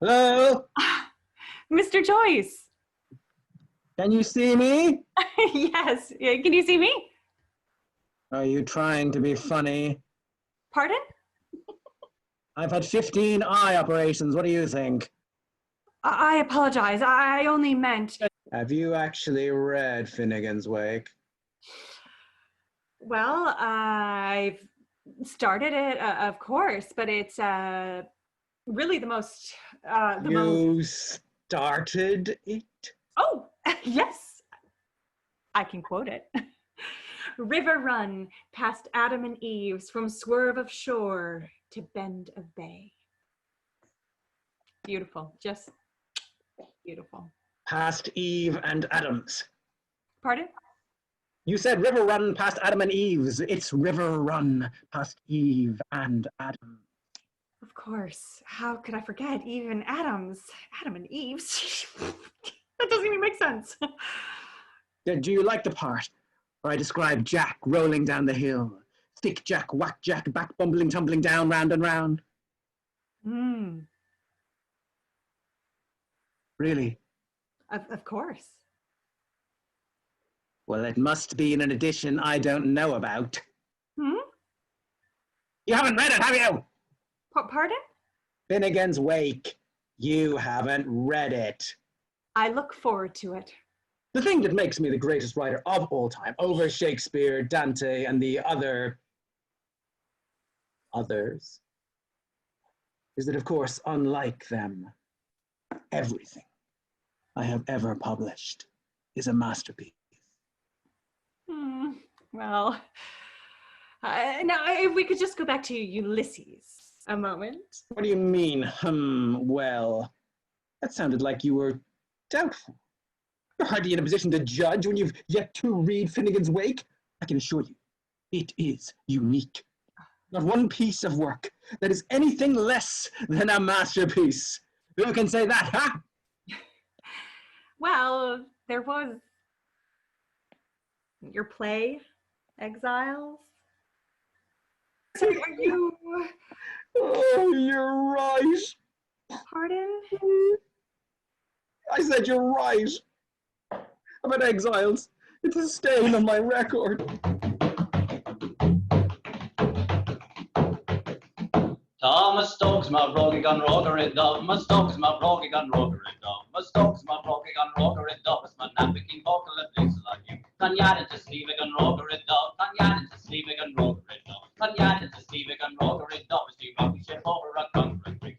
Hello? Mr. Joyce. Can you see me? Yes. Can you see me? Are you trying to be funny? Pardon? I've had 15 eye operations. What do you think? I apologize. I only meant. Have you actually read Finnegan's Wake? Well, I've started it, of course, but it's really the most. You started it? Oh, yes, I can quote it. River run past Adam and Eve's, from swerve of shore to bend of bay. Beautiful, just beautiful. Past Eve and Adam's. Pardon? You said river run past Adam and Eve's. It's river run past Eve and Adam. Of course. How could I forget? Even Adam's. Adam and Eve's. That doesn't even make sense. Do you like the part where I describe Jack rolling down the hill? Stick Jack, whack Jack, back bumbling, tumbling down, round and round. Hmm. Really? Of course. Well, it must be in an edition I don't know about. Hmm? You haven't read it, have you? Pardon? Finnegan's Wake. You haven't read it. I look forward to it. The thing that makes me the greatest writer of all time, over Shakespeare, Dante, and the others, is that, of course, unlike them, everything I have ever published is a masterpiece. Well, now if we could just go back to Ulysses a moment. What do you mean, well? That sounded like you were doubtful. You're hardly in a position to judge when you've yet to read Finnegan's Wake. I can assure you, it is unique. Not one piece of work that is anything less than a masterpiece. Who can say that, huh? Well, there was your play, Exiles. So are you... Oh, you're right. Pardon? I said you're right. About Exiles. It's a stain on my record. Thomas Stokes, my rocky gun rocker it dove. My Stokes, my rocky gun rocker it dove. My Stokes, my rocky gun rocker it dove. It's my napping vocal at places like you. Tanyada to Steve gun rocker it dove. Tanyada to Steve gun rocker it dove. Tanyada to Steve gun rocker it dove. It's the rocky ship over a concrete creek.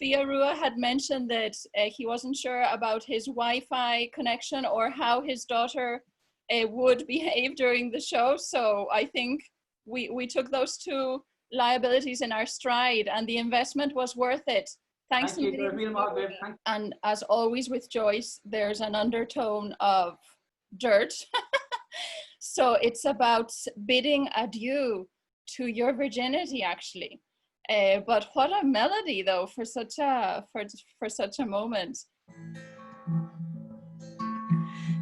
Fiorua had mentioned that he wasn't sure about his Wi-Fi connection or how his daughter would behave during the show. So I think we took those two liabilities in our stride, and the investment was worth it. Thanks. Thank you. And as always with Joyce, there's an undertone of dirt. So it's about bidding adieu to your virginity, actually. But what a melody, though, for such a moment.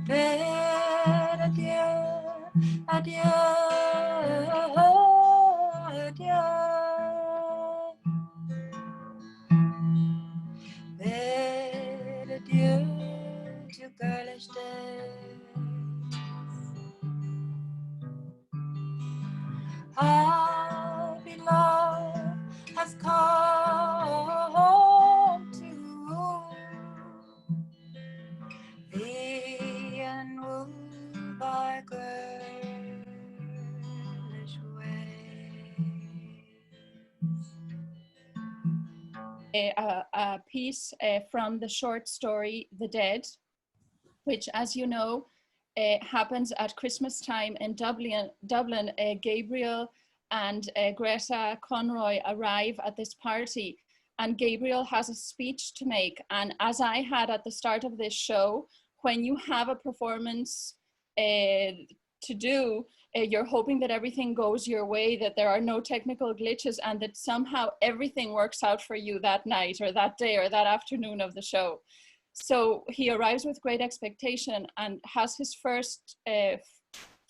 Bid adieu, adieu, adieu. Bid adieu to girlish days. Our beloved has come to thee and wooed by girlish ways. A piece from the short story The Dead, which, as you know, happens at Christmas time in Dublin. Gabriel and Greta Conroy arrive at this party, and Gabriel has a speech to make. And as I had at the start of this show, when you have a performance to do, you're hoping that everything goes your way, that there are no technical glitches, and that somehow everything works out for you that night or that day or that afternoon of the show. So he arrives with great expectation and has his first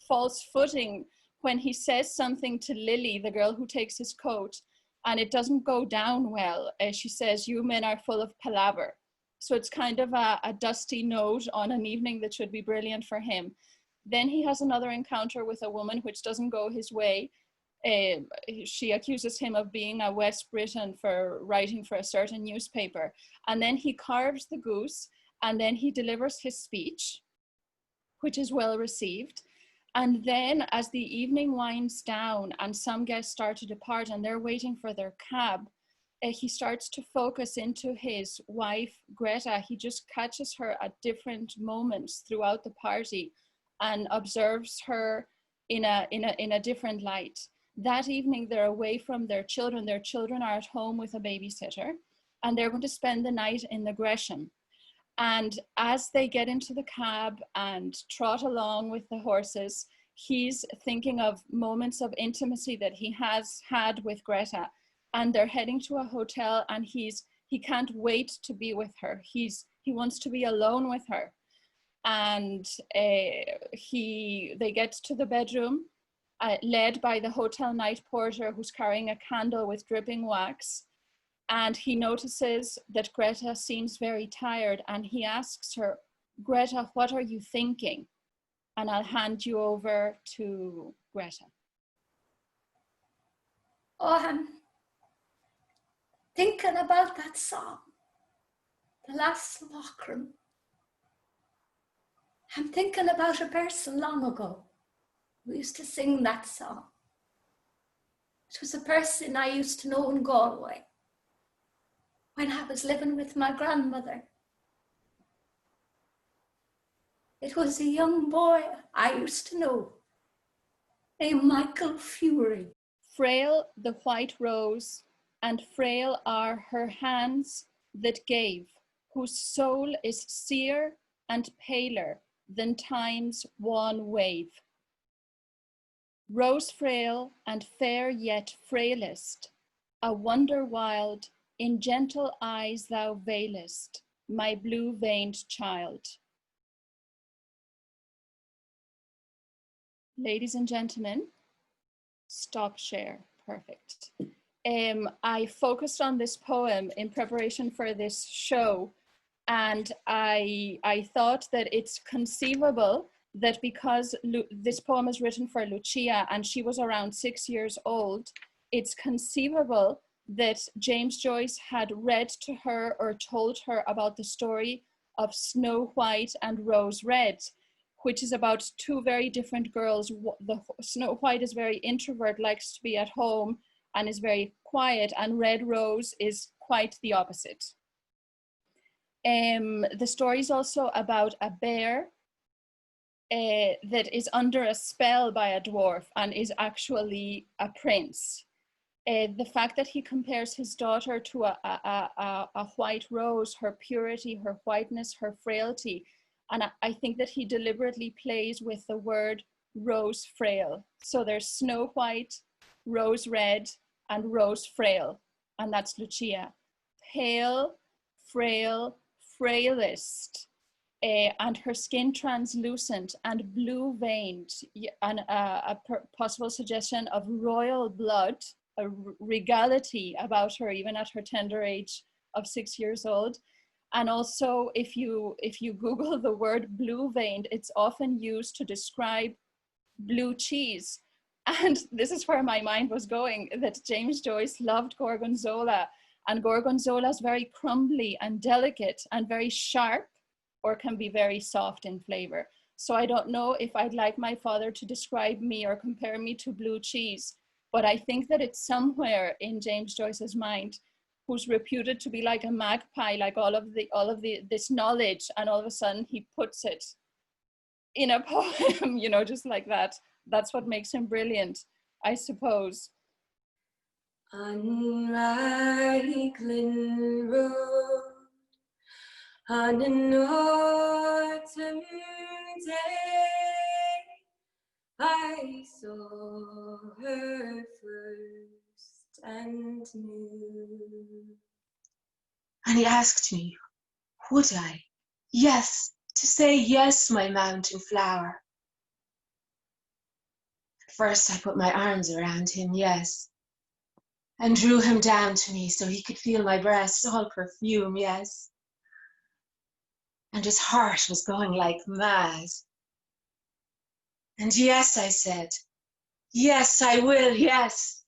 false footing when he says something to Lily, the girl who takes his coat, and it doesn't go down well. She says, "You men are full of palaver." So it's kind of a dusty note on an evening that should be brilliant for him. Then he has another encounter with a woman which doesn't go his way. She accuses him of being a West Briton for writing for a certain newspaper. And then he carves the goose, and then he delivers his speech, which is well received. And then as the evening winds down and some guests start to depart and they're waiting for their cab, he starts to focus into his wife, Greta. He just catches her at different moments throughout the party and observes her in a different light. That evening, they're away from their children. Their children are at home with a babysitter, and they're going to spend the night in the Gresham. And as they get into the cab and trot along with the horses, he's thinking of moments of intimacy that he has had with Greta. And they're heading to a hotel, and he can't wait to be with her. He wants to be alone with her. And they get to the bedroom, led by the hotel night porter, who's carrying a candle with dripping wax. And he notices that Greta seems very tired, and he asks her, "Greta, what are you thinking?" And I'll hand you over to Greta. Oh, I'm thinking about that song, The Last Lochran. I'm thinking about a person long ago who used to sing that song. It was a person I used to know in Galway when I was living with my grandmother. It was a young boy I used to know named Michael Fury. Frail the white rose, and frail are her hands that gave, whose soul is sear and paler than time's wan wave. Rose frail and fair yet frailest, a wonder wild, in gentle eyes thou veilest, my blue-veined child. Ladies and gentlemen, stop share, perfect. I focused on this poem in preparation for this show, and I thought that it's conceivable that because this poem is written for Lucia and she was around 6 years old, it's conceivable that James Joyce had read to her or told her about the story of Snow White and Rose Red, which is about two very different girls. The Snow White is very introvert, likes to be at home and is very quiet, and Red Rose is quite the opposite. The story is also about a bear that is under a spell by a dwarf and is actually a prince. The fact that he compares his daughter to a white rose, her purity, her whiteness, her frailty, and I think that he deliberately plays with the word rose frail. So there's Snow White, Rose Red, and Rose Frail, and that's Lucia. Pale, frail, frailest, and her skin translucent and blue-veined, and a possible suggestion of royal blood, a regality about her, even at her tender age of 6 years old. And also, if you Google the word blue-veined, it's often used to describe blue cheese. And this is where my mind was going, that James Joyce loved gorgonzola, and gorgonzola is very crumbly and delicate and very sharp, or can be very soft in flavor. So I don't know if I'd like my father to describe me or compare me to blue cheese, but I think that it's somewhere in James Joyce's mind, who's reputed to be like a magpie, like all of this knowledge, and all of a sudden he puts it in a poem, you know, just like that. That's what makes him brilliant, I suppose. On Raglan Road, on an autumn day, I saw her first and knew. And he asked me, would I? Yes, to say yes, my mountain flower. At first I put my arms around him, yes. and drew him down to me so he could feel my breast, all perfume, yes. And his heart was going like mad. And yes, I said, yes, I will, yes.